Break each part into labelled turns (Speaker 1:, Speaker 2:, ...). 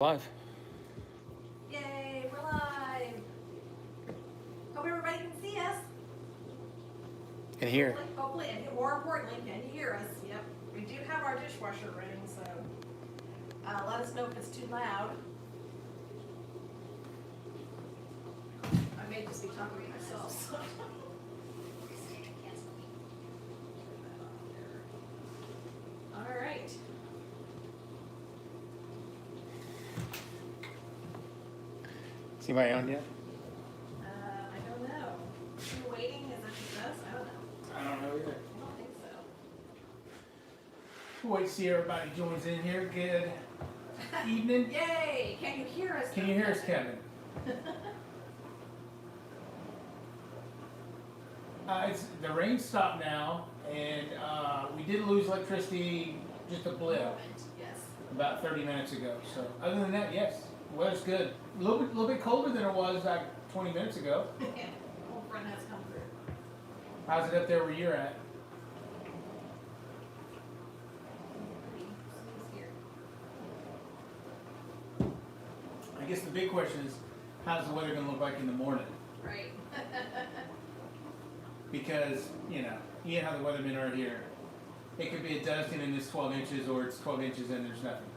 Speaker 1: Live.
Speaker 2: Yay, we're live. Hope everybody can see us.
Speaker 1: Can hear.
Speaker 2: Hopefully, and more importantly, can you hear us? Yep. We do have our dishwasher running, so let us know if it's too loud. I may just be talking to myself. So. All right.
Speaker 1: Is anybody on yet?
Speaker 2: I don't know. Are you waiting? Is that just us? I don't know.
Speaker 1: I don't know either.
Speaker 2: I don't think so.
Speaker 1: We'll wait to see everybody joins in here. Good evening.
Speaker 2: Yay! Can you hear us?
Speaker 1: Can you hear us, Kevin? It's the rain stopped now, and we did lose electricity just a blip
Speaker 2: Yes.
Speaker 1: about 30 minutes ago. So other than that, yes, the weather's good. A little bit colder than it was like 20 minutes ago.
Speaker 2: Cold front has come through.
Speaker 1: How's it up there where you're at? I guess the big question is, how's the weather going to look like in the morning?
Speaker 2: Right.
Speaker 1: Because, you know how the weathermen are here. It could be a dusting and it's 12 inches, or it's 12 inches and there's nothing.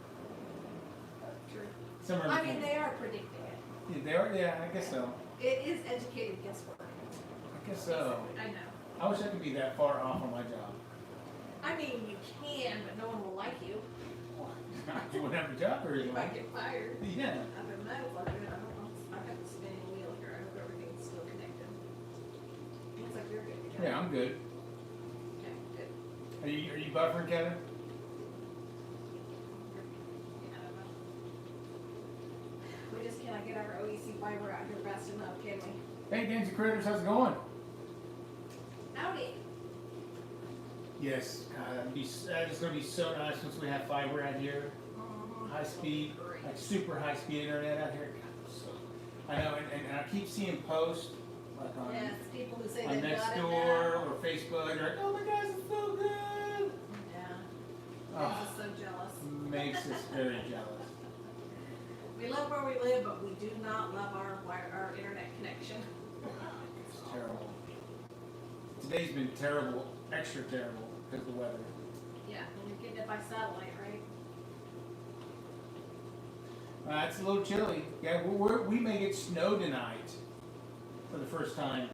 Speaker 2: True.
Speaker 1: Somewhere
Speaker 2: I mean, they are predicting it.
Speaker 1: Yeah, they are, yeah, I guess so.
Speaker 2: It is educated guesswork.
Speaker 1: I guess so.
Speaker 2: I know.
Speaker 1: I wish I could be that far off on my job.
Speaker 2: I mean, you can, but no one will like you.
Speaker 1: You wouldn't have a job or
Speaker 2: You
Speaker 1: anything.
Speaker 2: might get fired.
Speaker 1: Yeah.
Speaker 2: I don't know. I don't know. I've got the spinning wheel here. I hope everything's still connected. Looks like you're good to go.
Speaker 1: Yeah, I'm good.
Speaker 2: Okay, good.
Speaker 1: Are you buffering, Kevin?
Speaker 2: Yeah, I don't know. We just cannot get our OEC fiber out here fast enough, can we?
Speaker 1: Hey, Dancing Critters, how's it going?
Speaker 2: Howdy.
Speaker 1: Yes, it's going to be so nice once we have fiber out here. High speed, like super high speed internet out here. God, so, I know, and I keep seeing posts like on,
Speaker 2: Yes, people who say
Speaker 1: on
Speaker 2: they've got it
Speaker 1: Nextdoor
Speaker 2: now.
Speaker 1: or Facebook. They're like, oh my gosh, it's so good.
Speaker 2: Yeah.
Speaker 1: Oh,
Speaker 2: I'm just so jealous.
Speaker 1: makes us very jealous.
Speaker 2: We love where we live, but we do not love our internet connection.
Speaker 1: It's terrible. Today's been terrible, extra terrible because of the weather.
Speaker 2: Yeah, and you're getting it by satellite, right?
Speaker 1: It's a little chilly. Yeah, we may get snow tonight for the first time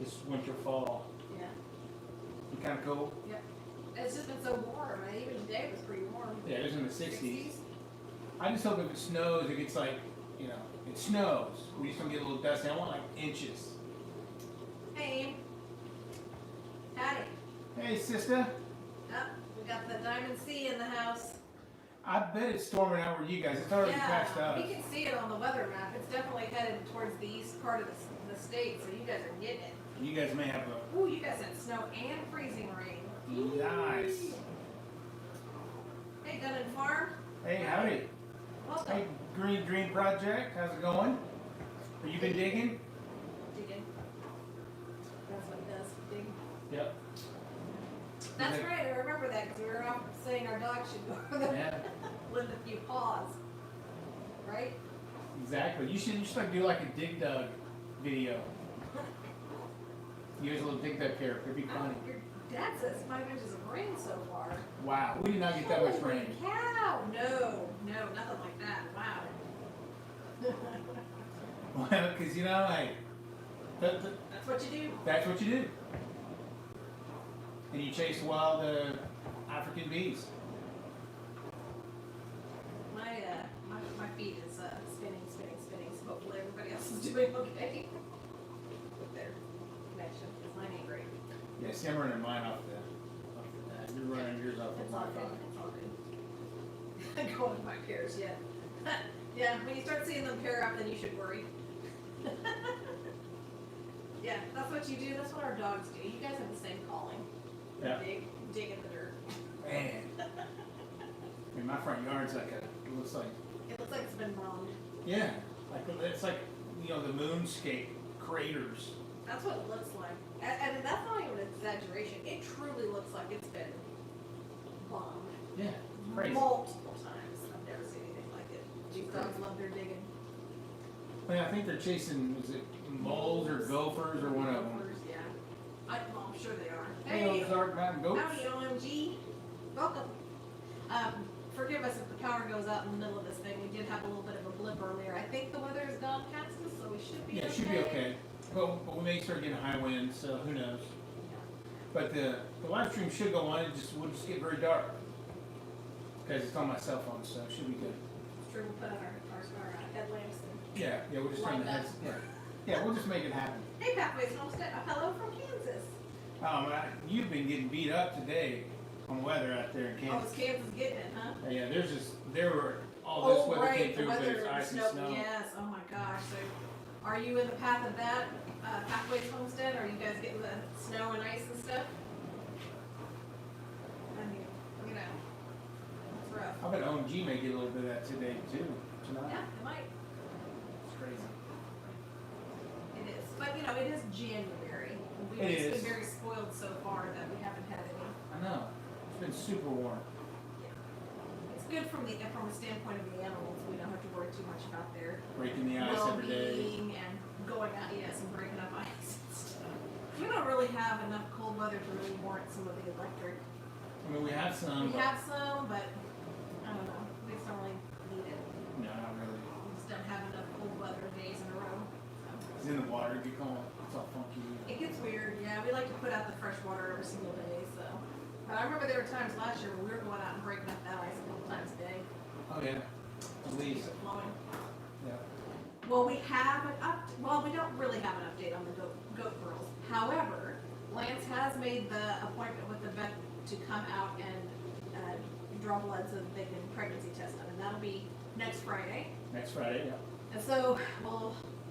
Speaker 1: this winter fall.
Speaker 2: Yeah.
Speaker 1: Be kind of cool.
Speaker 2: Yep. It's just been so warm. And even today it was pretty warm.
Speaker 1: Yeah, it was in the 60s. I just hope if it snows, it gets like, it snows. We just don't get a little dust. I want like inches.
Speaker 2: Hey. Howdy.
Speaker 1: Hey, sister.
Speaker 2: Oh, we got the Diamond Sea in the house.
Speaker 1: I bet it's storming out where you guys. It's already past us.
Speaker 2: We can see it on the weather map. It's definitely headed towards the east part of the state, so you guys are getting it.
Speaker 1: You guys may have a
Speaker 2: Ooh, you guys had snow and freezing rain.
Speaker 1: nice.
Speaker 2: Hey, Gun and Farm.
Speaker 1: Hey, howdy.
Speaker 2: Welcome.
Speaker 1: Hey, Green Dream Project. How's it going? Have you been digging?
Speaker 2: Digging. That's what it does. Dig.
Speaker 1: Yep.
Speaker 2: That's right. I remember that because we were off saying our dog should go
Speaker 1: Yeah.
Speaker 2: with a few paws. Right?
Speaker 1: Exactly. You should like do like a Dig Dug video. Use a little Dig Dug character. It'd be funny.
Speaker 2: Your dad says 5 inches of rain so far.
Speaker 1: Wow. We did not get that much
Speaker 2: Holy
Speaker 1: rain.
Speaker 2: cow! No, nothing like that. Wow.
Speaker 1: Well, because like
Speaker 2: That's what you do.
Speaker 1: that's what you do. And you chase wild African bees.
Speaker 2: My feet is spinning. So hopefully everybody else is doing okay with their connection. Because mine ain't great.
Speaker 1: Yeah, see, I'm running mine off the You're running yours off the
Speaker 2: It's all
Speaker 1: Wi-Fi.
Speaker 2: good. It's all good. Going with my pairs yet. Yeah, when you start seeing them pair up, then you should worry. Yeah, that's what you do. That's what our dogs do. You guys have the same calling.
Speaker 1: Yeah.
Speaker 2: Dig in the dirt.
Speaker 1: Man. I mean, my front yard's like it looks like,
Speaker 2: It looks like it's been bombed.
Speaker 1: yeah, like it's like, the moonscape craters.
Speaker 2: That's what it looks like. And that's not even an exaggeration. It truly looks like it's been bombed.
Speaker 1: Yeah, crazy.
Speaker 2: Multiple times. I've never seen anything like it. These dogs love their digging.
Speaker 1: Well, I think they're chasing, is it moles or gophers or one of them?
Speaker 2: Gophers, yeah. Well, I'm sure they are.
Speaker 1: Hey, Ozark Mountain Goats.
Speaker 2: Howdy, OMG. Welcome. Forgive us if the power goes out in the middle of this thing. We did have a little bit of a blip earlier. I think the weather is gone past us, so we should be okay.
Speaker 1: Yeah, it should be okay. But we may start getting a high wind, so who knows? But the live stream should go on. We'll just get very dark because it's on my cell phone, so it should be good.
Speaker 2: It's true. We'll put on our headlamps.
Speaker 1: Yeah, we'll just turn the heads. Yeah, we'll just make it happen.
Speaker 2: Hey, Pathways Homestead. Hello from Kansas.
Speaker 1: You've been getting beat up today on weather out there in
Speaker 2: Oh,
Speaker 1: Kansas.
Speaker 2: is Kansas getting it, huh?
Speaker 1: Yeah, there were all this weather came through, but there's ice and snow.
Speaker 2: Yes, oh my gosh. So, are you in the path of that, Pathways Homestead? Are you guys getting the snow and ice and stuff? I mean, it's rough.
Speaker 1: I bet OMG may get a little bit of that today too, tonight.
Speaker 2: Yeah, it might.
Speaker 1: It's crazy.
Speaker 2: It is. But, it is January. We've
Speaker 1: It
Speaker 2: just
Speaker 1: is.
Speaker 2: been very spoiled so far that we haven't had any.
Speaker 1: I know. It's been super warm.
Speaker 2: It's good from a standpoint of the animals. We don't have to worry too much about their
Speaker 1: Breaking the ice every day.
Speaker 2: well-being and going out, yes, and breaking up ice and stuff. We don't really have enough cold weather to really warrant some of the electric.
Speaker 1: I mean, we have some.
Speaker 2: We have some, but I don't know. We just don't really need it.
Speaker 1: No, not really.
Speaker 2: We just don't have enough cold weather days in a row.
Speaker 1: It's in the water. It gets all, it's all funky.
Speaker 2: It gets weird, yeah. We like to put out the fresh water every single day, so. But I remember there were times last year when we were going out and breaking up that ice a couple times a day.
Speaker 1: Oh yeah, at least.
Speaker 2: Keep it flowing.
Speaker 1: Yeah.
Speaker 2: Well, we have we don't really have an update on the goat girls. However, Lance has made the appointment with the vet to come out and draw blood so that they can pregnancy test them, and that'll be next Friday.
Speaker 1: Next Friday, yeah.
Speaker 2: And so,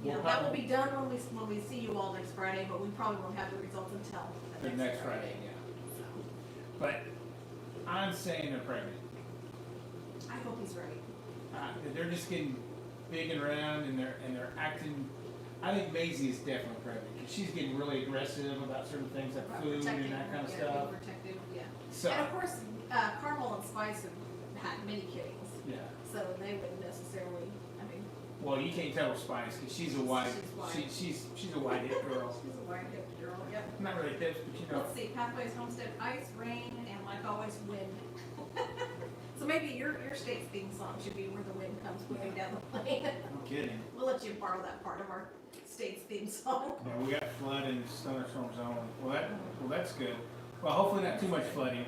Speaker 2: that will be done when we see you all next Friday, but we probably won't have the results until
Speaker 1: The next Friday, yeah.
Speaker 2: So,
Speaker 1: But I'm saying they're pregnant.
Speaker 2: I hope he's right.
Speaker 1: They're just getting big and round, and they're acting. I think Maisie is definitely pregnant because she's getting really aggressive about certain things like
Speaker 2: About
Speaker 1: food
Speaker 2: protecting
Speaker 1: and that kind of
Speaker 2: being
Speaker 1: stuff.
Speaker 2: protective, yeah.
Speaker 1: So
Speaker 2: And of course, Caramel and Spice have had many kittings,
Speaker 1: yeah.
Speaker 2: so they wouldn't necessarily. I mean,
Speaker 1: Well, you can't tell with Spice because she's a white.
Speaker 2: She's white.
Speaker 1: She's a white hip girl.
Speaker 2: she's a white hip girl. Yep.
Speaker 1: Not really hips, but you know.
Speaker 2: Let's see. Pathways Homestead, ice, rain, and like always, wind. So maybe your state's theme song should be "Where the Wind Comes Whipping Down the Lane."
Speaker 1: No kidding.
Speaker 2: We'll let you borrow that part of our state's theme song.
Speaker 1: Yeah, we got flood and thunderstorms only. Well, that's good. Well, hopefully not too much flooding.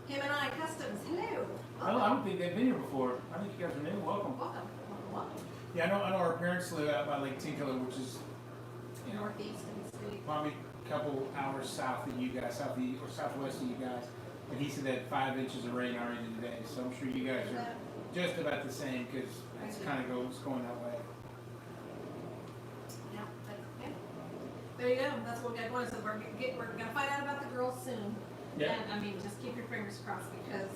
Speaker 2: Him and I Customs. Hello.
Speaker 1: I don't think they've been here before. I think you guys are new. Welcome.
Speaker 2: Welcome. Welcome.
Speaker 1: Yeah, I know our parents live out by Lake Tinkler, which is
Speaker 2: Northeast of the state.
Speaker 1: probably a couple hours south of you guys, southeast or southwest of you guys. And he said they had 5 inches of rain already today, so I'm sure you guys are just about the same because it's kind of going that way.
Speaker 2: Yeah, there you go. That's what we got going. So we're gonna find out about the girls soon.
Speaker 1: Yeah.
Speaker 2: And I mean, just keep your fingers crossed because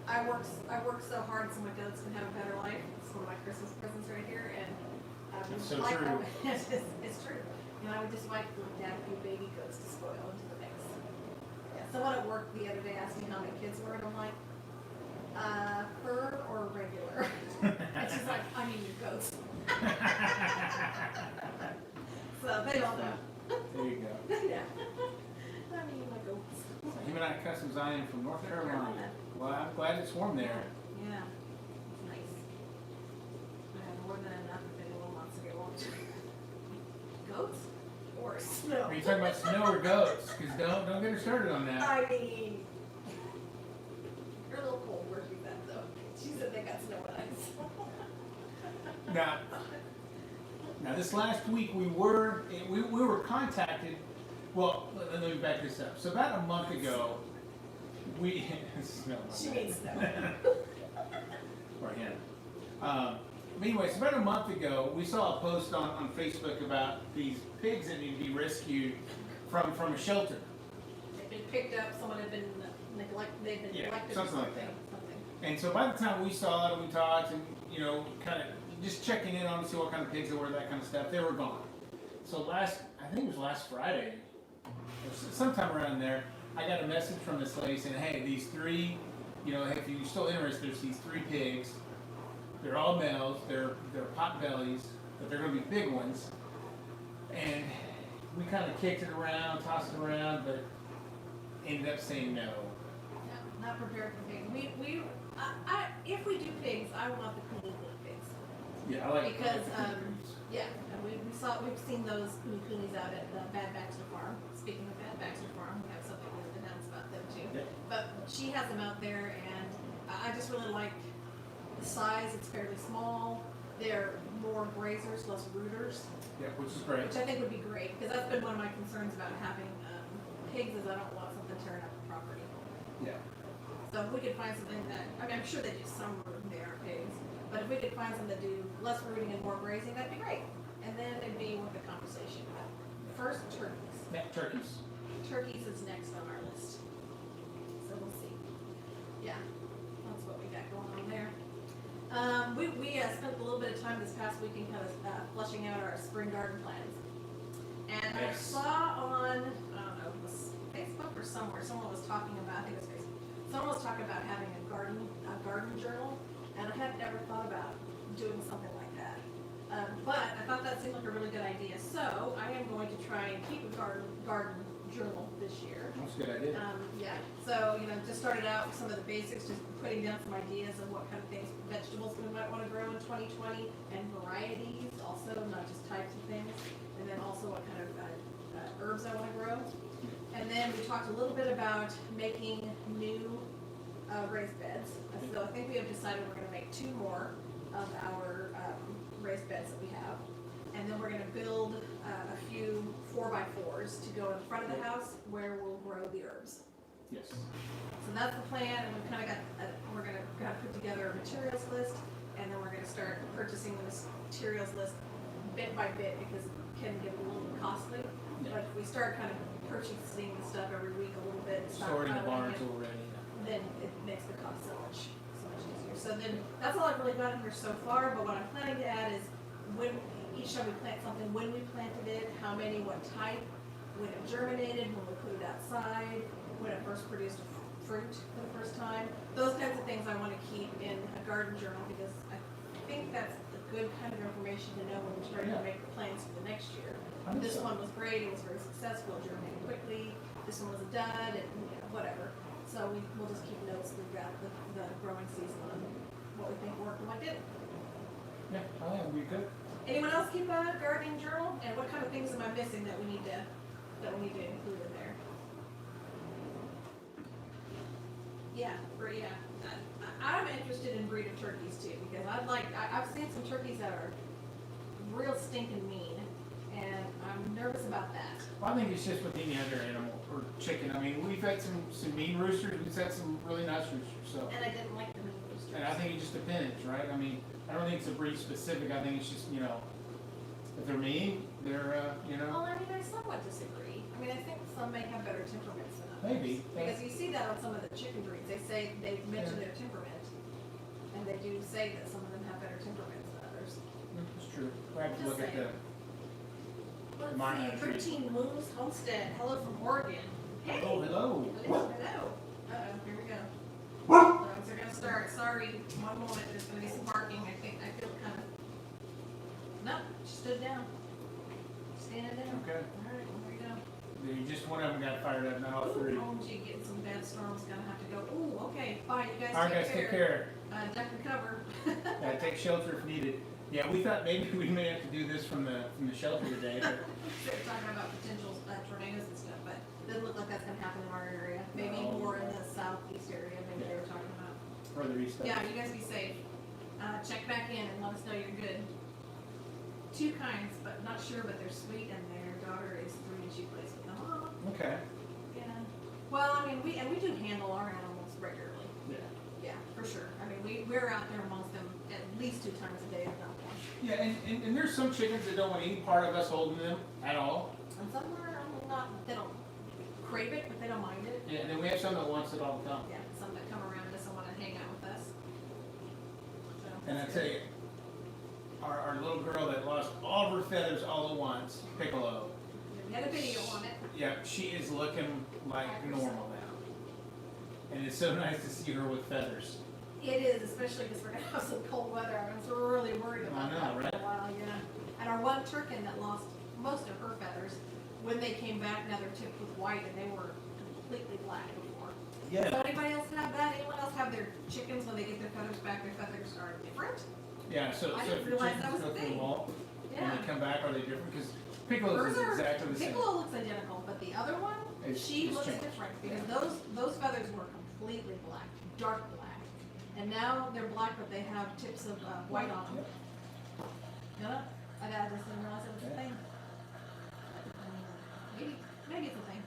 Speaker 2: I work so hard so my goats can have a better life. It's one of my Christmas presents right here, and
Speaker 1: It's so
Speaker 2: like
Speaker 1: true.
Speaker 2: it's true. I would just like to add a few baby goats to spoil into the mix. Yeah. Someone at work the other day asked me how many kids were, and I'm like, fur or regular? And she's like, I mean your goats. So they don't know.
Speaker 1: There you go.
Speaker 2: Yeah. I mean my goats.
Speaker 1: So him and I Customs I am from North Carolina. Well, I'm glad it's warm there.
Speaker 2: Yeah. Nice. I have more than enough if anyone wants to get one. Goats or snow?
Speaker 1: Are you talking about snow or goats? Because don't get her started on that.
Speaker 2: I mean, you're a little cold. Where she's at though? She said they got snow and ice.
Speaker 1: Now this last week we were contacted. Well, let me back this up. So about a month ago, we
Speaker 2: She means snow.
Speaker 1: or him. Anyways, about a month ago, we saw a post on Facebook about these pigs that need to be rescued from a shelter.
Speaker 2: They've been picked up. Someone had been neglected. They've been neglected.
Speaker 1: Something
Speaker 2: or
Speaker 1: like that.
Speaker 2: Something.
Speaker 1: And so by the time we saw it and we talked and, kind of just checking in on to see what kind of pigs there were, that kind of stuff, they were gone. So I think it was last Friday, or sometime around there, I got a message from this lady saying, hey, these 3, if you're still interested, there's these 3 pigs They're all males. They're pot bellies, but they're going to be big ones. And we kind of kicked it around, tossed it around, but ended up saying no.
Speaker 2: Yeah, not prepared for pigs. If we do pigs, I want the kuni pigs.
Speaker 1: Yeah, I like
Speaker 2: because
Speaker 1: I like the pigs.
Speaker 2: yeah, and we've seen those kunis out at the Bad Baxter Farm. Speaking of Bad Baxter Farm, we have something to announce about them too.
Speaker 1: Yeah.
Speaker 2: But she has them out there, and I just really like the size. It's fairly small. They're more grazers, less rooters.
Speaker 1: Yeah, which is great.
Speaker 2: Which I think would be great, because that's been one of my concerns about having pigs, is I don't want something tearing up the property.
Speaker 1: Yeah.
Speaker 2: So if we could find something that, I mean, I'm sure they do some rooting, they are pigs, but if we could find something that do less rooting and more grazing, that'd be great. And then it'd be worth the conversation. But first, turkeys.
Speaker 1: Yeah, turkeys.
Speaker 2: Turkeys is next on our list. So we'll see. Yeah, that's what we got going on there. We spent a little bit of time this past weekend kind of fleshing out our spring garden plans. And I saw on, I don't know, it was Facebook or somewhere, someone was talking about, I think it was Facebook, someone was talking about having a garden journal, and I had never thought about doing something like that. But I thought that seemed like a really good idea, so I am going to try and keep a garden journal this year.
Speaker 1: That's a good idea.
Speaker 2: Yeah, so, just started out with some of the basics, just putting down some ideas of what kind of things, vegetables we might want to grow in 2020, and varieties also, not just types of things, and then also what kind of herbs I want to grow. And then we talked a little bit about making new raised beds. So I think we have decided we're going to make 2 more of our raised beds that we have. And then we're going to build a few 4x4s to go in front of the house where we'll grow the herbs.
Speaker 1: Yes.
Speaker 2: So that's the plan, and we've kind of got, we're going to put together a materials list, and then we're going to start purchasing the materials list bit by bit, because it can get a little costly.
Speaker 1: Yeah.
Speaker 2: But if we start kind of purchasing the stuff every week a little bit,
Speaker 1: Storing the
Speaker 2: stockpiling
Speaker 1: barns
Speaker 2: it,
Speaker 1: already.
Speaker 2: then it makes the cost so much easier. So then, that's all I've really got in here so far, but what I'm planning to add is each time we plant something, when we planted it, how many, what type, when it germinated, when we put it outside, when it first produced fruit for the first time. Those kinds of things I want to keep in a garden journal, because I think that's a good kind of information to know when we're starting to make plans for the next year. This one was great, it was very successful, it germinated quickly. This one was a dud, and whatever. So we'll just keep notes throughout the growing season on what we think worked and what didn't.
Speaker 1: Yeah, I think it'll be good.
Speaker 2: Anyone else keep a gardening journal? And what kind of things am I missing that we need to include in there? Yeah, I'm interested in breed of turkeys too, because I've seen some turkeys that are real stinking mean, and I'm nervous about that.
Speaker 1: Well, I think it's just with any other animal or chicken. I mean, we've had some mean roosters. We've had some really nice roosters. So.
Speaker 2: And I didn't like the mean roosters.
Speaker 1: And I think it just depends, right? I mean, I don't think it's a breed specific. I think it's just, if they're mean, they're,
Speaker 2: Well, I mean, I somewhat disagree. I mean, I think some may have better temperaments than others.
Speaker 1: Maybe.
Speaker 2: Because you see that on some of the chicken breeds. They mention their temperament, and they do say that some of them have better temperaments than others.
Speaker 1: It's true. We have to
Speaker 2: Just
Speaker 1: look at
Speaker 2: saying. Let's
Speaker 1: Mine
Speaker 2: see,
Speaker 1: actually.
Speaker 2: 13 Moose Homestead. Hello from Oregon. Hey.
Speaker 1: Oh, hello.
Speaker 2: Hello. Uh-oh, here we go. Dogs are gonna start. Sorry, one moment. There's gonna be some barking. I feel kind of. No, she stood down. Standing down.
Speaker 1: Okay.
Speaker 2: All right, well, there you go.
Speaker 1: Just one of them got fired up, not all three.
Speaker 2: Oh, gee, getting some bad storms. Gonna have to go. Ooh, okay. Bye, you guys.
Speaker 1: All right, guys, take care.
Speaker 2: Duck and cover.
Speaker 1: Take shelter if needed. Yeah, we thought maybe we may have to do this from the shelter today. But
Speaker 2: They're talking about potential tornadoes and stuff, but it doesn't look like that's gonna happen in our area. Maybe
Speaker 1: No.
Speaker 2: more in the southeast area. Maybe they were talking about.
Speaker 1: further east.
Speaker 2: Yeah, you guys be safe. Check back in and let us know you're good. 2 kinds, but not sure, but they're sweet, and their daughter is 3 and she plays with them. Oh,
Speaker 1: Okay.
Speaker 2: yeah. Well, I mean, we do handle our animals regularly.
Speaker 1: Yeah.
Speaker 2: Yeah, for sure. I mean, we're out there amongst them at least 2 times a day, if not more.
Speaker 1: Yeah, and there's some chickens that don't want any part of us holding them at all.
Speaker 2: And some are they don't crave it, but they don't mind it.
Speaker 1: Yeah, and then we have some that wants it all the time.
Speaker 2: Yeah, some that come around just want to hang out with us. So,
Speaker 1: And I
Speaker 2: that's
Speaker 1: tell
Speaker 2: good.
Speaker 1: you, our little girl that lost all of her feathers all at once, Piccolo.
Speaker 2: We had a video on it.
Speaker 1: Yeah, she is looking like normal now. And it's so nice to see her with feathers.
Speaker 2: It is, especially because we're gonna have some cold weather. I was really worried about that for a while, yeah. And our one turkin that lost most of her feathers, when they came back, now they're tipped with white, and they were completely black before.
Speaker 1: Yeah.
Speaker 2: So anybody else have that? Anyone else have their chickens when they get their feathers back? Their feathers are different.
Speaker 1: Yeah. So
Speaker 2: I
Speaker 1: if
Speaker 2: didn't
Speaker 1: your
Speaker 2: realize
Speaker 1: chickens
Speaker 2: that was
Speaker 1: go
Speaker 2: a
Speaker 1: through the
Speaker 2: thing.
Speaker 1: wall and
Speaker 2: Yeah.
Speaker 1: they come back, are they different? Because Piccolo's
Speaker 2: Hers
Speaker 1: is
Speaker 2: are,
Speaker 1: exactly the same.
Speaker 2: Piccolo looks identical, but the other one, she
Speaker 1: It's
Speaker 2: looks
Speaker 1: changed.
Speaker 2: different because those feathers were completely black, dark black, and now they're black, but they have tips of white on them. Yeah, I just didn't realize it was a thing. Maybe it's a thing.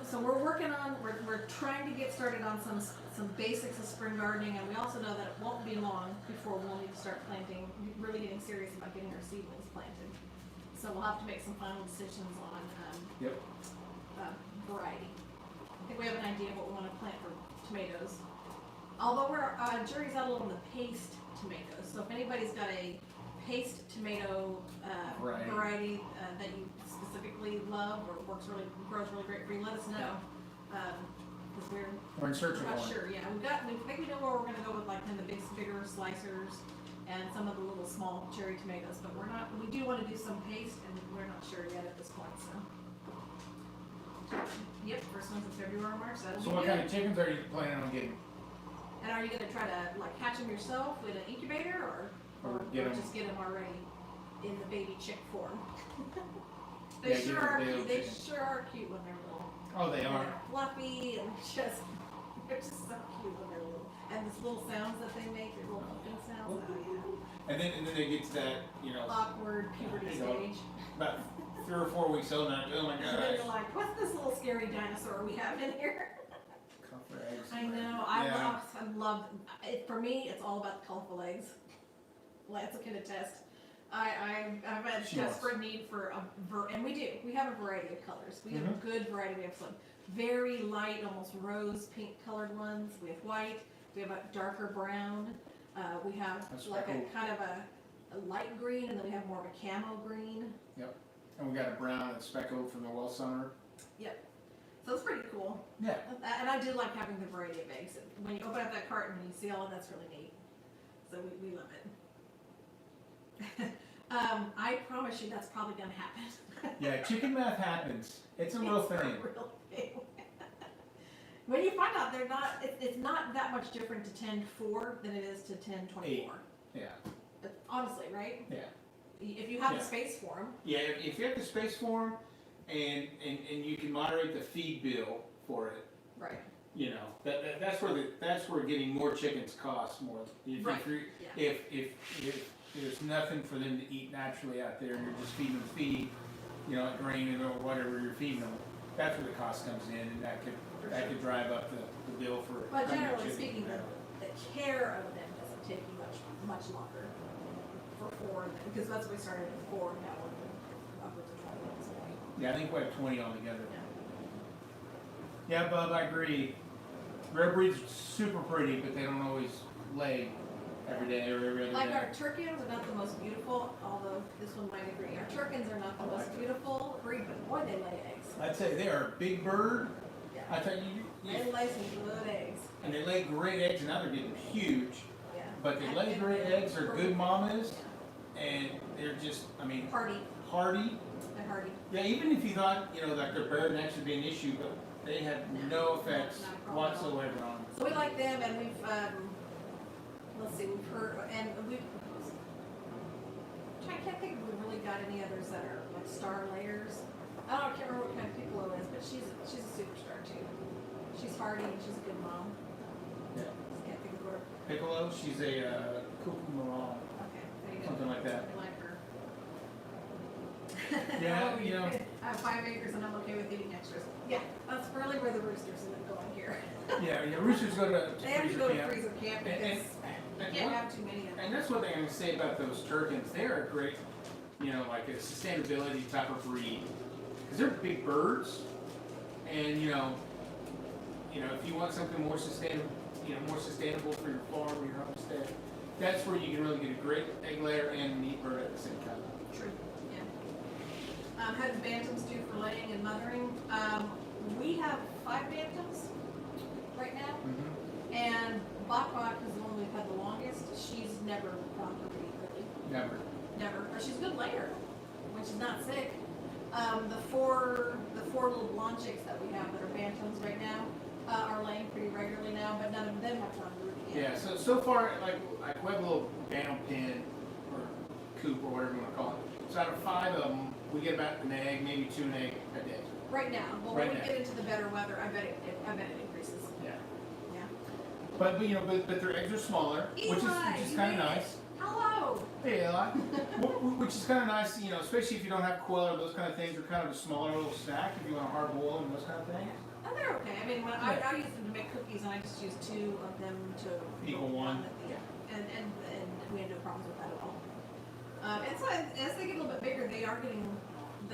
Speaker 2: So we're working on, we're trying to get started on some basics of spring gardening, and we also know that it won't be long before we'll need to start planting, really getting serious about getting our seedlings planted. So we'll have to make some final decisions on variety. I think we have an idea of what we want to plant for tomatoes. Although we're jury's out a little on the paste tomatoes. So if anybody's got a paste tomato variety that you specifically love or grows really great for you, let us know. Because
Speaker 1: We're in search of
Speaker 2: not
Speaker 1: one.
Speaker 2: sure. Yeah, we think we know where we're going to go with, like the bigger slicers and some of the little small cherry tomatoes. But we're not. We do want to do some paste, and we're not sure yet at this point. So. Yep, first one's in February or March.
Speaker 1: So what kind of chickens are you planning on getting?
Speaker 2: And are you gonna try to like hatch them yourself with an incubator, or just get them already in the baby chick form? They
Speaker 1: Yeah,
Speaker 2: sure are
Speaker 1: give
Speaker 2: cute.
Speaker 1: them
Speaker 2: They
Speaker 1: chicken.
Speaker 2: sure are cute when they're little.
Speaker 1: Oh, they
Speaker 2: And
Speaker 1: are.
Speaker 2: they're fluffy and they're just so cute when they're little. And these little sounds that they make, their little pumping sounds. Oh yeah.
Speaker 1: And then they get to that,
Speaker 2: Awkward puberty
Speaker 1: You know,
Speaker 2: stage.
Speaker 1: about 3 or 4 weeks old, and oh my
Speaker 2: And then
Speaker 1: gosh.
Speaker 2: you're like, what's this little scary dinosaur we have in here?
Speaker 1: Copper eggs.
Speaker 2: I know. I love it. For me, it's all about the colorful eggs. Lance can attest. I've had
Speaker 1: She
Speaker 2: desperate need for and we do. We have a variety of colors. We have a good variety. We have some very light, almost rose pink colored ones. We have white. We have a darker brown. We have
Speaker 1: That's
Speaker 2: like
Speaker 1: cool.
Speaker 2: a kind of a light green, and then we have more of a camo green.
Speaker 1: And we got a brown and speckled from the well summer.
Speaker 2: So it's pretty cool.
Speaker 1: Yeah.
Speaker 2: And I do like having the variety of eggs. When you open up that carton and you see all of that's really neat. So we love it. I promise you that's probably going to happen.
Speaker 1: Yeah, chicken math happens. It's a real
Speaker 2: It's a
Speaker 1: thing.
Speaker 2: real thing. When you find out it's not that much different to 10-4 than it is to 10-24.
Speaker 1: Yeah.
Speaker 2: Honestly, right?
Speaker 1: Yeah.
Speaker 2: If you have
Speaker 1: Yeah.
Speaker 2: the space for them.
Speaker 1: Yeah, if you have the space for them, and you can moderate the feed bill for it,
Speaker 2: Right.
Speaker 1: that's where getting more chickens costs more.
Speaker 2: Right.
Speaker 1: If there's nothing for them to eat naturally out there, and you're just feeding them feed, like grain or whatever you're feeding them, that's where the cost comes in, and that could drive up the bill for.
Speaker 2: But
Speaker 1: how many
Speaker 2: generally
Speaker 1: chickens
Speaker 2: speaking,
Speaker 1: you have.
Speaker 2: the care of them doesn't take you much longer for 4, because that's what we started at 4, and now we're upwards of 20 at this point.
Speaker 1: Yeah, I think we have 20 altogether.
Speaker 2: Yeah.
Speaker 1: Yeah, Bub, I agree. Rare breeds are super pretty, but they don't always lay every day or every other
Speaker 2: Like
Speaker 1: day.
Speaker 2: our turkins are not the most beautiful, although this one might agree. Our turkins are not the most beautiful breed, but boy, they lay eggs.
Speaker 1: I'd say they are a big bird.
Speaker 2: Yeah.
Speaker 1: I tell you,
Speaker 2: They lay some good eggs.
Speaker 1: and they lay great eggs, and now they're getting huge.
Speaker 2: Yeah.
Speaker 1: But they
Speaker 2: And-
Speaker 1: lay
Speaker 2: and
Speaker 1: great
Speaker 2: they're
Speaker 1: eggs, they're good mamas, and they're just,
Speaker 2: Hardy.
Speaker 1: hardy.
Speaker 2: They're hardy.
Speaker 1: Yeah, even if you thought, like their bird necks would be an issue, but they have no effects
Speaker 2: not a problem at all.
Speaker 1: whatsoever on them.
Speaker 2: So we like them, and we've, let's see, we've heard, and we've, I can't think if we've really got any others that are like star layers. I can't remember what kind of Piccolo is, but she's a superstar too. She's hardy and she's a good mom.
Speaker 1: Yeah.
Speaker 2: Just can't think of what her,
Speaker 1: Piccolo, she's a cuckoo marron,
Speaker 2: okay, there you go.
Speaker 1: something like that.
Speaker 2: I like her.
Speaker 1: Yeah,
Speaker 2: I have 5 acres and I'm okay with eating extras. Yeah, that's really where the roosters end up going here.
Speaker 1: Yeah, roosters go to
Speaker 2: They have to
Speaker 1: freezer
Speaker 2: go to
Speaker 1: camp.
Speaker 2: freezer camp
Speaker 1: And-
Speaker 2: because
Speaker 1: and
Speaker 2: you can't
Speaker 1: what-
Speaker 2: have too many of them.
Speaker 1: And that's what they're going to say about those turkins. They're a great, like a sustainability type of breed. Because they're big birds. And, if you want something more sustainable, for your farm, your homestead, that's where you can really get a great egg layer and a meat bird at the same time.
Speaker 2: True, yeah. How do bantams do for laying and mothering? We have 5 bantams right now. And Bok Bok is the one we've had the longest. She's never gone for meat, really.
Speaker 1: Never.
Speaker 2: Never. Or she's a good layer when she's not sick. The four little blonde chicks that we have that are bantams right now are laying pretty regularly now, but none of them have gone brood yet.
Speaker 1: Yeah. So far, like we have a little bantam pen or coop or whatever you want to call it. So out of 5 of them, we get about an egg, maybe 2 an egg a day.
Speaker 2: Right now. Well,
Speaker 1: Right
Speaker 2: when we
Speaker 1: now.
Speaker 2: get into the better weather, I bet it increases.
Speaker 1: Yeah.
Speaker 2: Yeah.
Speaker 1: But you know, but their eggs are smaller, which is kind of nice.
Speaker 2: Hello.
Speaker 1: Hey, Eli. Which is kind of nice, you know, especially if you don't have quail or those kind of things. They're kind of a smaller little snack if you want to hard boil them and those kind of things.
Speaker 2: Oh, they're okay. I mean, when I use them to make cookies, and I just use 2 of them to
Speaker 1: Equal one.
Speaker 2: Yeah, and we had no problems with that at all. And so as they get a little bit bigger, the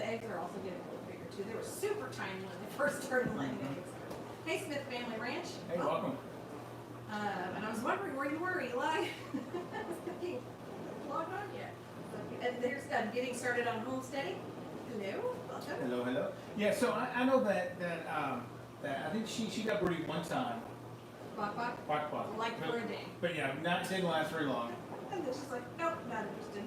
Speaker 2: eggs are also getting a little bigger too. They were super tiny when they first started laying eggs. Hey, Smith Family Ranch.
Speaker 1: Hey, welcome.
Speaker 2: And I was wondering where you were, Eli. I was thinking, logged on yet? And there's getting started on Homestead. Hello, welcome.
Speaker 1: Hello. Yeah, so I know that I think she got brooded one time.
Speaker 2: Bok Bok.
Speaker 1: Quack.
Speaker 2: Like for a day.
Speaker 1: But yeah, it didn't last very long.
Speaker 2: And then she's like, nope, not interested.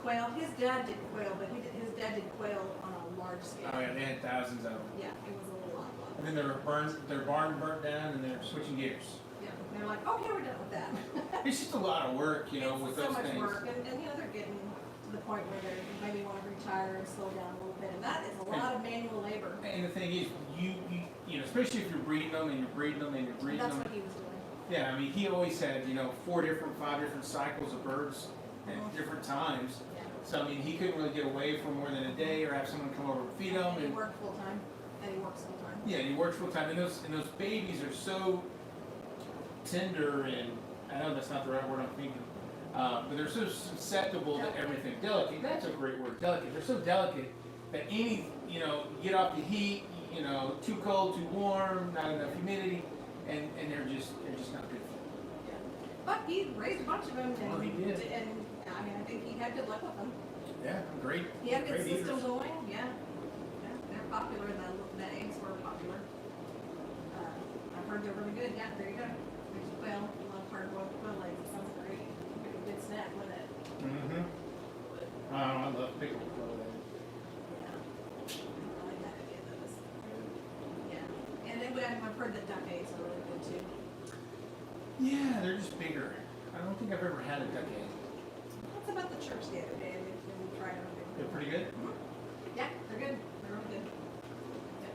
Speaker 2: Quail. His dad did quail, but his dad did quail on a large scale.
Speaker 1: Oh yeah, they had thousands of them.
Speaker 2: Yeah, it was a little lot.
Speaker 1: And then their barn burnt down, and they're switching gears.
Speaker 2: Yeah, they're like, okay, we're done with that.
Speaker 1: It's just a lot of work, you know, with
Speaker 2: so
Speaker 1: those
Speaker 2: much
Speaker 1: things.
Speaker 2: work, and you know they're getting to the point where they maybe want to retire and slow down a little bit, and that is a lot of manual labor.
Speaker 1: And the thing is, you know, especially if you're breeding them and you're breeding them and you're breeding
Speaker 2: That's
Speaker 1: them.
Speaker 2: what he was doing.
Speaker 1: Yeah, I mean, he always had, you know, 5 different cycles of birds at different times.
Speaker 2: Yeah.
Speaker 1: So, I mean, he couldn't really get away for more than a day or have someone come over and feed him.
Speaker 2: And he
Speaker 1: And,
Speaker 2: worked full time, and he works full time.
Speaker 1: yeah, he works full time. And those babies are so tender and, I know that's not the right word I'm thinking, but they're so susceptible to everything. Delicate, that's a great word, delicate. They're so delicate that any, you know, get off the heat, you know, too cold, too warm, not enough humidity, and they're just not good for them.
Speaker 2: Yeah. But he raised a bunch of them, and,
Speaker 1: Oh, he did.
Speaker 2: and I mean, I think he had good luck with them.
Speaker 1: Yeah, great.
Speaker 2: He had a good
Speaker 1: great
Speaker 2: system
Speaker 1: eaters.
Speaker 2: going, yeah. Yeah, they're popular, the eggs were popular. I've heard they're really good, yeah, there you go. There's quail, I love hard boiled quail eggs, it sounds great. Make a good snack with it.
Speaker 1: Mm-hmm. I love pickled quail eggs.
Speaker 2: Yeah. I like that idea, those. Yeah. And then I've heard that duck eggs are really good too.
Speaker 1: Yeah, they're just bigger. I don't think I've ever had a duck egg.
Speaker 2: What's about the church the other day, and we tried them.
Speaker 1: They're pretty good.
Speaker 2: Yeah, they're good, they're really good. Yeah.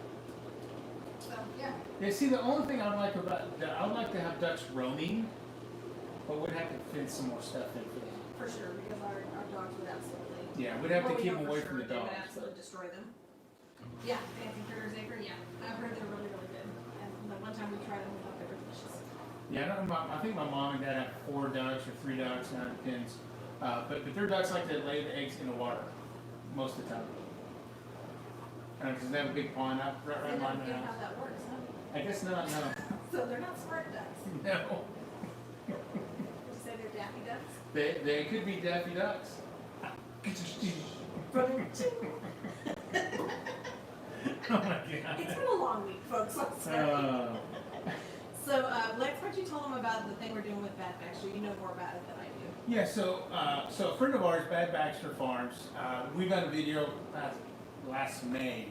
Speaker 2: So, yeah.
Speaker 1: Yeah, see, the only thing I like about that, I would like to have ducks roaming, but we'd have to fit some more stuff in for them.
Speaker 2: For sure, because our dogs would absolutely.
Speaker 1: Yeah, we'd have to
Speaker 2: Well, we
Speaker 1: keep
Speaker 2: know
Speaker 1: them
Speaker 2: for
Speaker 1: away
Speaker 2: sure
Speaker 1: from the
Speaker 2: they would
Speaker 1: dogs.
Speaker 2: absolutely destroy them. Yeah, Fancy Critters Acre, yeah. I've heard they're really, really good. And the one time we tried them, we thought they were delicious.
Speaker 1: Yeah, I think my mom and dad have 4 ducks or 3 ducks, now it depends. But their ducks like to lay the eggs in the water most of the time. Because they have a big pond out right
Speaker 2: They
Speaker 1: by
Speaker 2: don't
Speaker 1: my
Speaker 2: get how
Speaker 1: house.
Speaker 2: that works, huh?
Speaker 1: I guess not, no.
Speaker 2: So they're not smart ducks.
Speaker 1: No.
Speaker 2: Would you say they're daffy ducks?
Speaker 1: They could be Daffy Ducks. Oh my god.
Speaker 2: It's been a long week, folks, I'm sorry. So, Lex, why don't you tell them about the thing we're doing with Bad Baxter? You know more about it than I do.
Speaker 1: Yeah, so a friend of ours, Bad Baxter Farms, we got a video last May,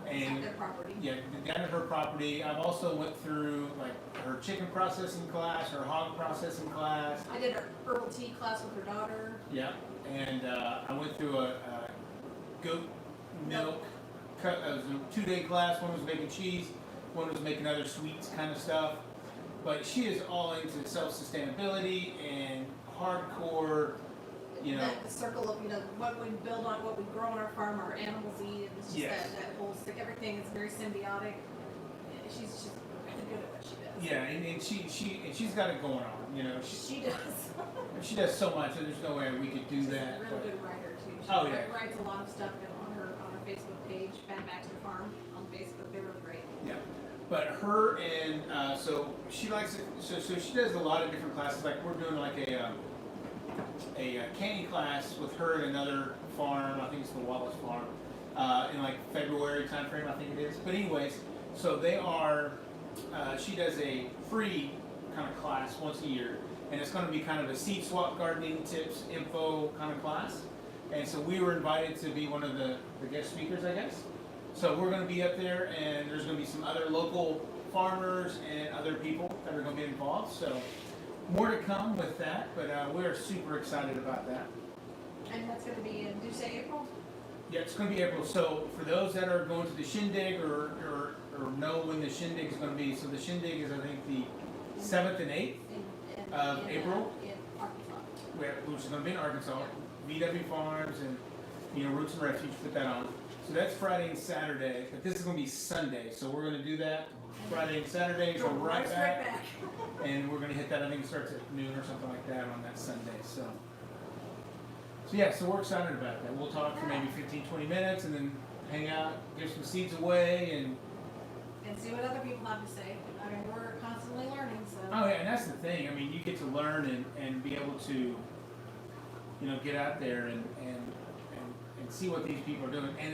Speaker 1: and
Speaker 2: Their property.
Speaker 1: yeah, down at her property. I've also went through like her chicken processing class, her hog processing class.
Speaker 2: I did a herbal tea class with her daughter.
Speaker 1: Yeah, and I went through a goat milk. It was a 2-day class. One was making cheese, one was making other sweets kind of stuff. But she is all into self-sustainability and hardcore, you know.
Speaker 2: That circle of, what we build on, what we grow on our farm, our animals eat, and it's just
Speaker 1: Yes.
Speaker 2: that whole, everything is very symbiotic. She's just really good at what she does.
Speaker 1: Yeah, and she's got it going on, you know.
Speaker 2: She does.
Speaker 1: She does so much, and there's no way we could do
Speaker 2: She's
Speaker 1: that.
Speaker 2: a really good writer too. She
Speaker 1: Oh, yeah.
Speaker 2: writes a lot of stuff on her Facebook page, Bad Baxter Farm on Facebook. They're really great.
Speaker 1: Yeah, but her and so she likes it. So she does a lot of different classes. Like we're doing like a canning class with her at another farm. I think it's the Wallace Farm in like February timeframe. I think it is. But anyways, so they are she does a free kind of class once a year, and it's going to be kind of a seed swap gardening tips info kind of class. And so we were invited to be one of the guest speakers, I guess. So we're going to be up there, and there's going to be some other local farmers and other people that are going to be involved. So more to come with that, but we're super excited about that.
Speaker 2: And that's gonna be in, do you say April?
Speaker 1: Yeah, it's going to be April. So for those that are going to the shindig or know when the shindig is going to be, so the shindig is I think the 7th and 8th of April,
Speaker 2: In Arkansas.
Speaker 1: which is going to be in Arkansas. VW Farms and Roots and Refuge put that on. So that's Friday and Saturday, but this is going to be Sunday. So we're going to do that Friday and Saturday, go right back. And we're going to hit that, I think it starts at noon or something like that on that Sunday. So yeah, so we're excited about that. We'll talk for maybe 15-20 minutes and then hang out, give some seeds away, and
Speaker 2: see what other people have to say. I mean, we're constantly learning, so.
Speaker 1: oh yeah, and that's the thing. I mean, you get to learn and be able to, get out there and see what these people are doing. And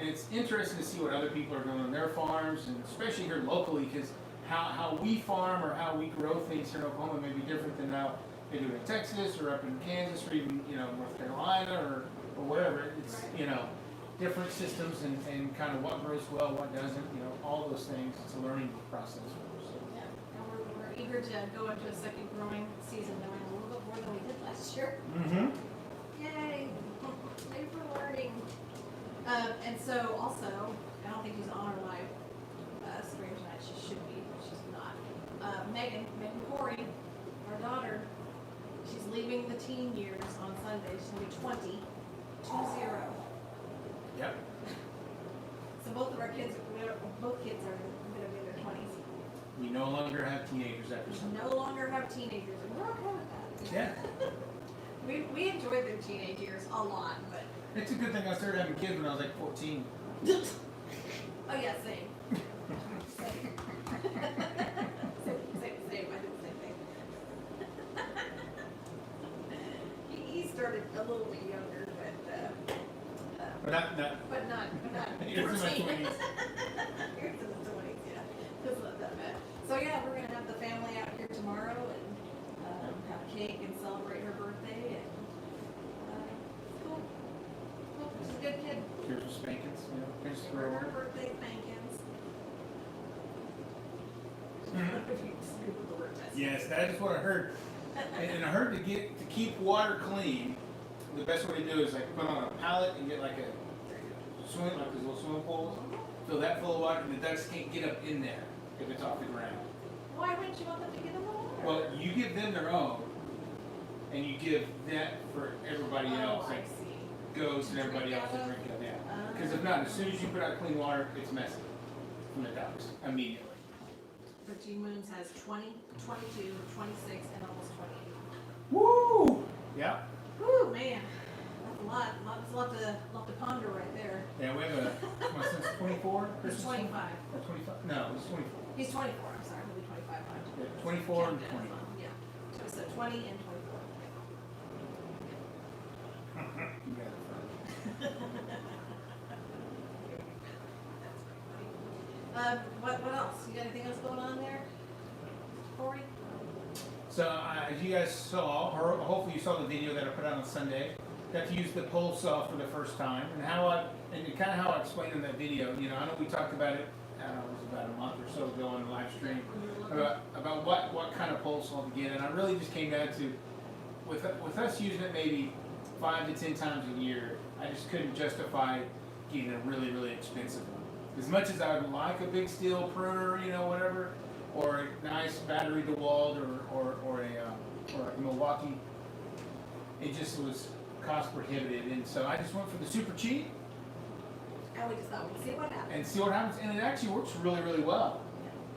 Speaker 1: it's interesting to see what other people are doing on their farms, and especially here locally, because how we farm or how we grow things here in Oklahoma may be different than how they do it in Texas or up in Kansas or even North Carolina or wherever. It's different systems and kind of what grows well, what doesn't, all those things. It's a learning process for us. So.
Speaker 2: Yeah, and we're eager to go into a second growing season, knowing a little bit more than we did last year.
Speaker 1: Mm-hmm.
Speaker 2: Yay! Thanks for learning. And so also, I don't think she's on our live stream tonight. She should be, but she's not. Megan Corey, our daughter, she's leaving the teen years on Sunday. She's gonna be 20.
Speaker 1: Yep.
Speaker 2: So both of our kids, both kids are gonna be in their 20s.
Speaker 1: We no longer have teenagers after
Speaker 2: We
Speaker 1: Sunday.
Speaker 2: no longer have teenagers, and we're okay with that.
Speaker 1: Yeah.
Speaker 2: We enjoyed their teenage years a lot, but
Speaker 1: It's a good thing I started having kids when I was like 14.
Speaker 2: oh yeah, same. Same. Same. I did the same thing. he started a little bit younger,
Speaker 1: But not
Speaker 2: but not
Speaker 1: Yours in my
Speaker 2: 14.
Speaker 1: 20s.
Speaker 2: Yours in the 20s, yeah. Just let that bit. So yeah, we're gonna have the family out here tomorrow and have a cake and celebrate her birthday and cool. Cool. She's a good kid.
Speaker 1: Here's the spankings, here's the
Speaker 2: For her
Speaker 1: thrower.
Speaker 2: birthday spankings.
Speaker 1: Yes, that is what I heard. And I heard to keep water clean, the best way to do is like put on a pallet and get like a swim, like those little swimming pools, fill that full of water, and the ducks can't get up in there if it's off the ground.
Speaker 2: Why wouldn't you want them to get in the water?
Speaker 1: Well, you give them their own, and you give that for everybody else.
Speaker 2: I
Speaker 1: Like
Speaker 2: see.
Speaker 1: goats and everybody else to drink it. Yeah. Because if not, as soon as you put out clean water, it's messy from the ducks immediately.
Speaker 2: But G Moons has 20, 22, 26, and almost 28.
Speaker 1: Woo! Yeah.
Speaker 2: Woo, man. That's a lot. That's a lot to ponder right there.
Speaker 1: Yeah, we have my son's 24.
Speaker 2: He's 25.
Speaker 1: Or 25? No, he's 24.
Speaker 2: He's 24, I'm sorry. He'll be 25.
Speaker 1: Yeah, 24 and 20.
Speaker 2: Yeah. So 20 and 24.
Speaker 1: You got it.
Speaker 2: What else? You got anything else going on there, Corey?
Speaker 1: So as you guys saw, or hopefully you saw the video that I put out on Sunday, got to use the pole saw for the first time, and kind of how I explained in that video. I know we talked about it. It was about a month or so ago on the live stream about what kind of pole saw to get, and I really just came down to with us using it maybe 5 to 10 times a year, I just couldn't justify getting a really, really expensive one. As much as I would like a big steel pruner, whatever, or a nice battery DeWalt or a Milwaukee, it just was cost prohibitive, and so I just went for the super cheap
Speaker 2: And we just thought we'd see what happens.
Speaker 1: and it actually works really, really well.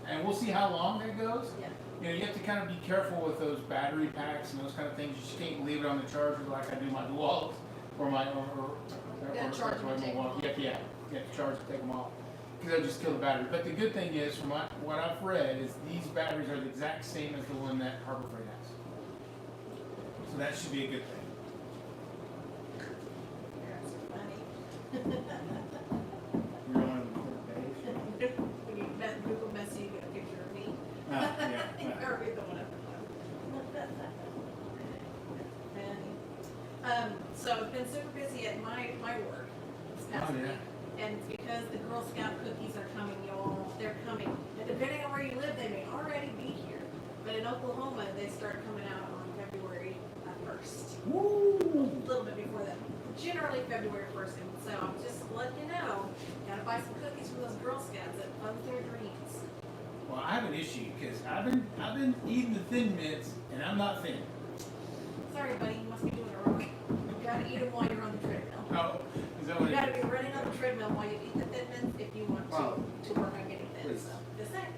Speaker 1: And we'll see how long that goes.
Speaker 2: Yeah.
Speaker 1: You have to kind of be careful with those battery packs and those kind of things. You just can't leave it on the charger like I do my DeWalt or my
Speaker 2: Charge them and take them off.
Speaker 1: You have to charge and take them off because they'll just kill the battery. But the good thing is, from what I've read, is these batteries are the exact same as the one that Harbor Freight has. So that should be a good thing.
Speaker 2: That's funny.
Speaker 1: You're on the page.
Speaker 2: When you Google Messi, you get a picture So it's been super busy at my work this past
Speaker 1: Oh, yeah.
Speaker 2: week. And it's because the Girl Scout cookies are coming, y'all. They're coming. And depending on where you live, they may already be here. But in Oklahoma, they start coming out on February 1st.
Speaker 1: Woo!
Speaker 2: A little bit before that. Generally February 1st. And so I'm just letting you know, gotta buy some cookies from those Girl Scouts that fund their dreams.
Speaker 1: Well, I have an issue because I've been eating the Thin Mints and I'm not thin.
Speaker 2: Sorry, buddy, you must be doing it wrong. You gotta eat them while you're on the treadmill.
Speaker 1: Oh, is that what
Speaker 2: You
Speaker 1: it
Speaker 2: gotta
Speaker 1: is?
Speaker 2: be running on the treadmill while you eat the Thin Mints if you want
Speaker 1: Wow.
Speaker 2: to work on getting thin.
Speaker 1: Please.
Speaker 2: So, just saying.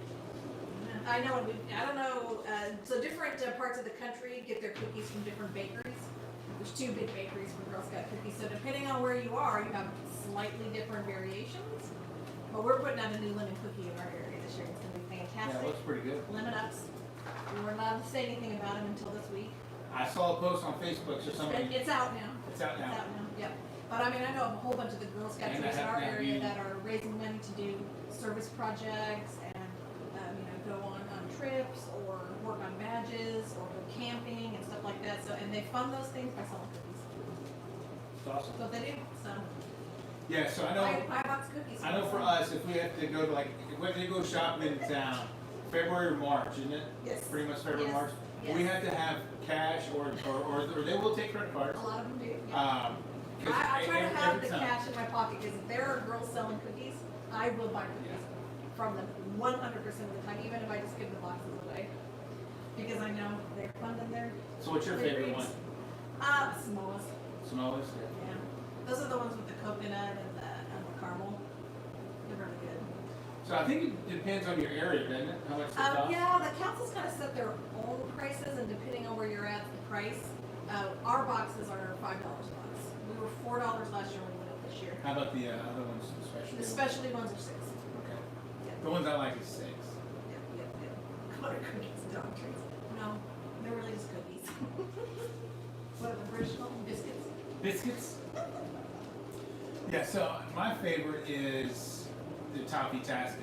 Speaker 2: I know, I don't know, so different parts of the country get their cookies from different bakeries. There's 2 big bakeries for Girl Scout cookies, so depending on where you are, you have slightly different variations. But we're putting out a new lemon cookie in our area this year. It's gonna be
Speaker 1: Yeah, it
Speaker 2: fantastic.
Speaker 1: looks pretty good.
Speaker 2: Lemon ups. We weren't allowed to say anything about them until this week.
Speaker 1: I saw a post on Facebook so somebody.
Speaker 2: It's out now.
Speaker 1: It's out now.
Speaker 2: It's out now, yep. But I mean, I know a whole bunch of the Girl Scouts
Speaker 1: And
Speaker 2: in
Speaker 1: I have
Speaker 2: our
Speaker 1: that
Speaker 2: area
Speaker 1: beauty.
Speaker 2: that are raising money to do service projects and, go on trips or work on badges or go camping and stuff like that. So, and they fund those things by selling cookies.
Speaker 1: It's awesome.
Speaker 2: So they do, so.
Speaker 1: Yeah, so I know.
Speaker 2: Buy a box of cookies.
Speaker 1: I know for us, if we have to go to if we have to go shopping in town, February or March, isn't it?
Speaker 2: Yes.
Speaker 1: Pretty much February,
Speaker 2: Yes.
Speaker 1: March.
Speaker 2: Yes.
Speaker 1: We have to have cash or they will take credit cards.
Speaker 2: A lot of them do, yeah.
Speaker 1: 'Cause
Speaker 2: I try to
Speaker 1: every
Speaker 2: have the
Speaker 1: time-
Speaker 2: cash in my pocket because if there are girls selling cookies, I will buy cookies from them 100% of the time, even if I just give the boxes away. Because I know they're funding their.
Speaker 1: So what's your
Speaker 2: their
Speaker 1: favorite
Speaker 2: dreams.
Speaker 1: one?
Speaker 2: Samoas.
Speaker 1: Samoa's?
Speaker 2: Yeah. Those are the ones with the coconut and the caramel. They're really good.
Speaker 1: So I think it depends on your area, doesn't it? How much it costs?
Speaker 2: Yeah, the council's kind of set their own prices, and depending on where you're at, the price. Our boxes are $5 a box. We were $4 last year when we went up this year.
Speaker 1: How about the other ones, especially?
Speaker 2: The specialty ones are $6.
Speaker 1: Okay.
Speaker 2: Yeah.
Speaker 1: The ones I like is 6.
Speaker 2: Yep. What are cookies, dog treats? No, they're really just cookies. What are the British called? Biscuits?
Speaker 1: Biscuits? Yeah, so my favorite is the Toffee-tastic.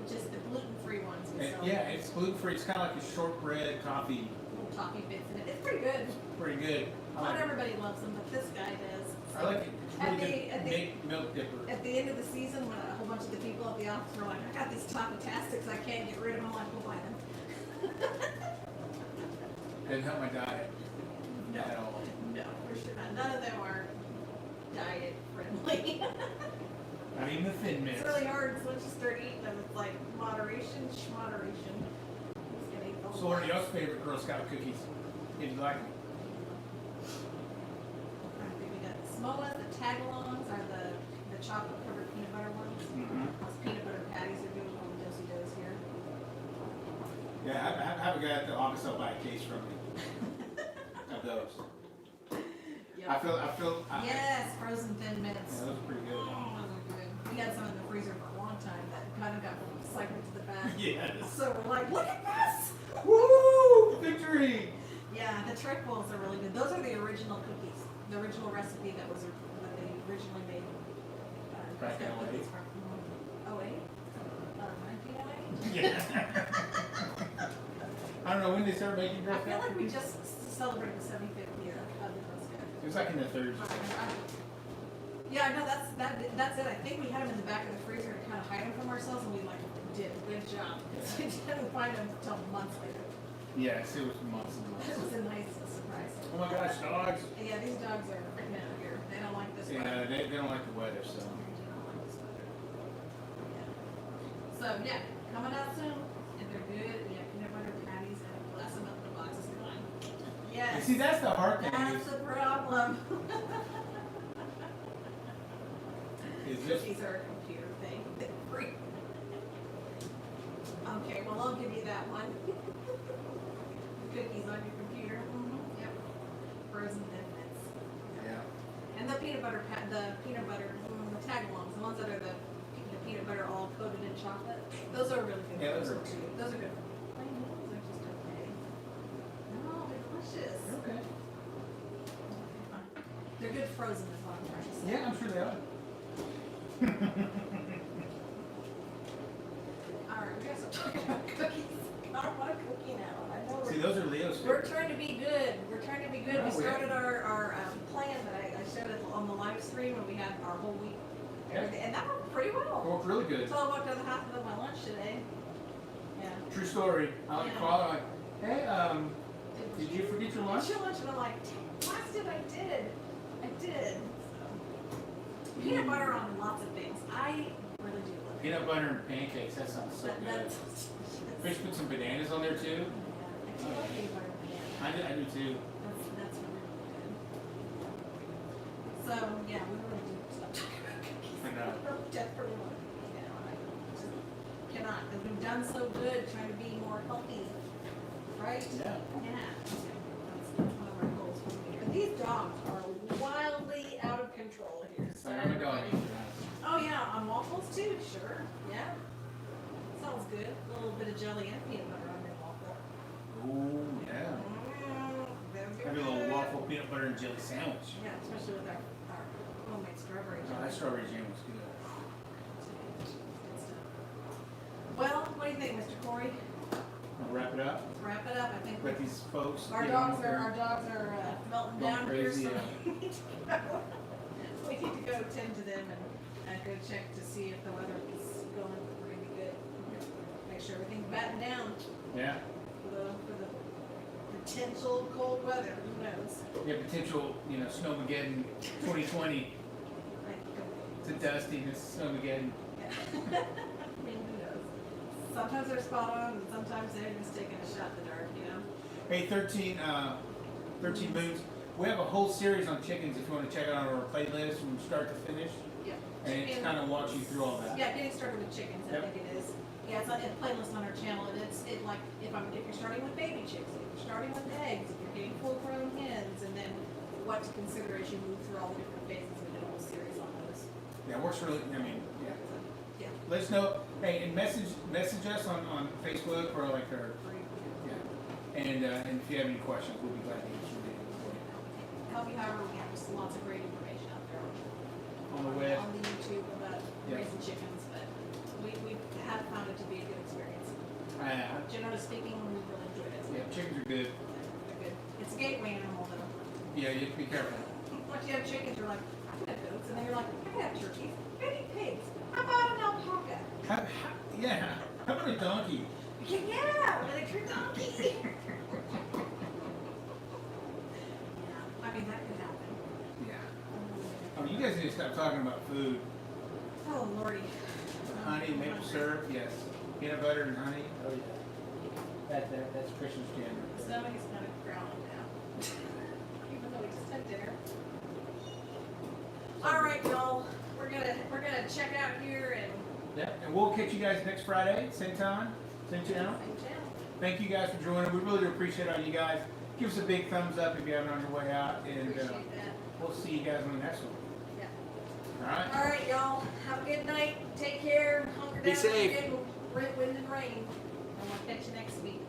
Speaker 2: Which is the gluten-free ones. we sell.
Speaker 1: Yeah, it's gluten-free. It's kind of like a shortbread toffee.
Speaker 2: Little toffee bits in it. It's pretty good.
Speaker 1: Pretty good. I
Speaker 2: Not
Speaker 1: like it.
Speaker 2: everybody loves them, but this guy does.
Speaker 1: I like it. It's
Speaker 2: At
Speaker 1: really
Speaker 2: the-
Speaker 1: good milk dipper.
Speaker 2: At the end of the season, when a whole bunch of the people at the office were like, I got these Toffee-tastics, I can't get rid of them, I'm like, we'll buy them.
Speaker 1: Didn't help my diet at all.
Speaker 2: No, for sure not. None of them are diet friendly.
Speaker 1: Not even the Thin Mints.
Speaker 2: It's really hard, 'cause once you start eating them, it's like moderation, schmoderation. Just gonna eat the whole
Speaker 1: So what are
Speaker 2: box.
Speaker 1: y'all's favorite Girl Scout cookies? If you like them.
Speaker 2: I think we got the Samoas, the tagalongs are the chocolate covered peanut butter ones.
Speaker 1: Mm-hmm.
Speaker 2: Those peanut butter patties are good on the Dosey Does here.
Speaker 1: Yeah, I have a guy at the office that'll buy a case from me of those.
Speaker 2: Yep.
Speaker 1: I feel.
Speaker 2: Yes, frozen Thin
Speaker 1: Yeah,
Speaker 2: Mints.
Speaker 1: those are pretty good.
Speaker 2: Oh, those are good. We had some in the freezer for a long time that kind of got cycled to the back.
Speaker 1: Yes.
Speaker 2: So we're like, look at this!
Speaker 1: Woo! Victory!
Speaker 2: Yeah, the trick balls are really good. Those are the original cookies. The original recipe that they originally made.
Speaker 1: Back in 08?
Speaker 2: cookies from. 08? 1908?
Speaker 1: Yeah. I don't know when they started making Girl
Speaker 2: I feel
Speaker 1: Scout
Speaker 2: like we
Speaker 1: cookies.
Speaker 2: just celebrated the 75th year of the Girl Scout.
Speaker 1: It was like in the 30s.
Speaker 2: Yeah, I know, that's it. I think we had them in the back of the freezer to kind of hide them from ourselves, and we did a good job. We didn't find them until months later.
Speaker 1: Yes, it was months and
Speaker 2: It was
Speaker 1: months.
Speaker 2: a nice surprise.
Speaker 1: Oh my gosh, dogs!
Speaker 2: Yeah, these dogs are freaking out here. They don't like this
Speaker 1: Yeah,
Speaker 2: weather.
Speaker 1: they don't like the weather, so.
Speaker 2: They don't like this weather. Yeah. So yeah, coming out soon. If they're good, yeah, peanut butter patties and glass of milk in the box is fine.
Speaker 1: And
Speaker 2: Yes.
Speaker 1: see, that's the hard thing.
Speaker 2: That's the problem.
Speaker 1: Is just
Speaker 2: Cookies are a computer thing. They're free. Okay, well, I'll give you that one. Cookies on your computer. Yep. Frozen Thin Mints.
Speaker 1: yeah.
Speaker 2: And the peanut butter, the tagalongs, the ones that are the peanut butter all coated in chocolate. Those are really good.
Speaker 1: Yeah, those are
Speaker 2: too. Those are good. Plain noodles are just okay. No, they're delicious.
Speaker 1: Okay.
Speaker 2: They're good frozen is what I'm trying to say.
Speaker 1: Yeah, I'm sure they are.
Speaker 2: All right, we gotta start talking about cookies. I don't want a cookie now. I know
Speaker 1: See, those are Leo's
Speaker 2: we're We're trying to be good. We're trying to be good.
Speaker 1: No,
Speaker 2: We started our plan that I showed it on the live stream, and we had our whole week. Everything, and that worked pretty well.
Speaker 1: Worked really good.
Speaker 2: So I walked out of the house and had my lunch today. Yeah.
Speaker 1: True story. I like
Speaker 2: Yeah.
Speaker 1: call her like, hey, did you forget your lunch?
Speaker 2: Did you lunch? And I'm like, blasted, I did. I did. So. Peanut butter on lots of things. I really do love it.
Speaker 1: Peanut butter and pancakes. That sounds so good. Fish put some bananas on there too.
Speaker 2: Yeah, I do love peanut butter and banana.
Speaker 1: I do too.
Speaker 2: That's really good. So yeah, we really do stop talking about cookies.
Speaker 1: I know.
Speaker 2: Desperately want to, you know, I just cannot. Because we've done so good trying to be more healthy, right?
Speaker 1: Yeah.
Speaker 2: Yeah. That's one of our goals for the year. These dogs are wildly out of control here. So
Speaker 1: I'm a dog.
Speaker 2: oh yeah, on waffles too. Sure. Yeah. Sounds good. A little bit of jelly and peanut butter on your waffle.
Speaker 1: Ooh, yeah. Maybe a little waffle peanut butter and jelly sandwich.
Speaker 2: Yeah, especially with our homemade strawberry
Speaker 1: Oh,
Speaker 2: jelly.
Speaker 1: that strawberry jam was good.
Speaker 2: Well, what do you think, Mr. Corey?
Speaker 1: I'll wrap it up.
Speaker 2: Let's wrap it up. I think
Speaker 1: Let these folks.
Speaker 2: our
Speaker 1: get on
Speaker 2: dogs
Speaker 1: with
Speaker 2: are
Speaker 1: their-
Speaker 2: melting
Speaker 1: Going
Speaker 2: down
Speaker 1: crazy,
Speaker 2: here, so
Speaker 1: yeah.
Speaker 2: we need to go tend to them and go check to see if the weather is going pretty good. Make sure everything's battened down
Speaker 1: Yeah.
Speaker 2: for the potential cold weather. Who knows?
Speaker 1: Yeah, potential, Snowmageddon 2020
Speaker 2: Like,
Speaker 1: to dustiness, Snowmageddon.
Speaker 2: yeah. I mean, who knows? Sometimes they're spot on, and sometimes they're just taking a shot in the dark. You know.
Speaker 1: Hey, 13 Moons. We have a whole series on chickens if you want to check it out on our playlist from start to finish.
Speaker 2: Yeah.
Speaker 1: And it kind of walks you through all that.
Speaker 2: Yeah, getting started with chickens, I
Speaker 1: Yep.
Speaker 2: think it is. Yeah, it's on a playlist on our channel, and it's like if you're starting with baby chicks, if you're starting with eggs, if you're getting full-grown hens, and then what to consider as you move through all the different phases. We did a whole series on those.
Speaker 1: Yeah, it works really. Yeah.
Speaker 2: So, yeah.
Speaker 1: Let us know. Hey, and message us on Facebook or like our. Yeah. And if you have any questions, we'll be glad to answer them.
Speaker 2: Help you however we can. Just lots of great information out there
Speaker 1: On the web.
Speaker 2: on the YouTube about
Speaker 1: Yeah.
Speaker 2: raising chickens, but we have found it to be a good experience. Generally speaking, we really enjoyed it.
Speaker 1: Yeah, chickens are good.
Speaker 2: They're good. It's a gateway animal though.
Speaker 1: Yeah, you have to be careful.
Speaker 2: Once you have chickens, you're like, I can have goats, and then you're like, I can have turkeys, I can eat pigs. How about an alpaca?
Speaker 1: How about a donkey?
Speaker 2: Yeah, an electric donkey. Yeah, I mean that could happen.
Speaker 1: Yeah. Oh, you guys need to stop talking about food.
Speaker 2: Oh lordy.
Speaker 1: Honey, maple syrup, yes. Peanut butter and honey. Oh yeah. That's Christmas jam.
Speaker 2: The stomach is kind of growling now. Even though we just had dinner. All right, y'all. We're gonna check out here and
Speaker 1: Yeah, and we'll catch you guys next Friday, same time, same channel.
Speaker 2: same channel.
Speaker 1: Thank you guys for joining. We really do appreciate all you guys. Give us a big thumbs up if you haven't on your way out, and
Speaker 2: Appreciate that.
Speaker 1: we'll see you guys on the next one.
Speaker 2: Yeah.
Speaker 1: All right.
Speaker 2: All right, y'all. Have a good night. Take care. Hunker
Speaker 1: Be
Speaker 2: down.
Speaker 1: safe.
Speaker 2: Wind and rain. And we'll catch you next week.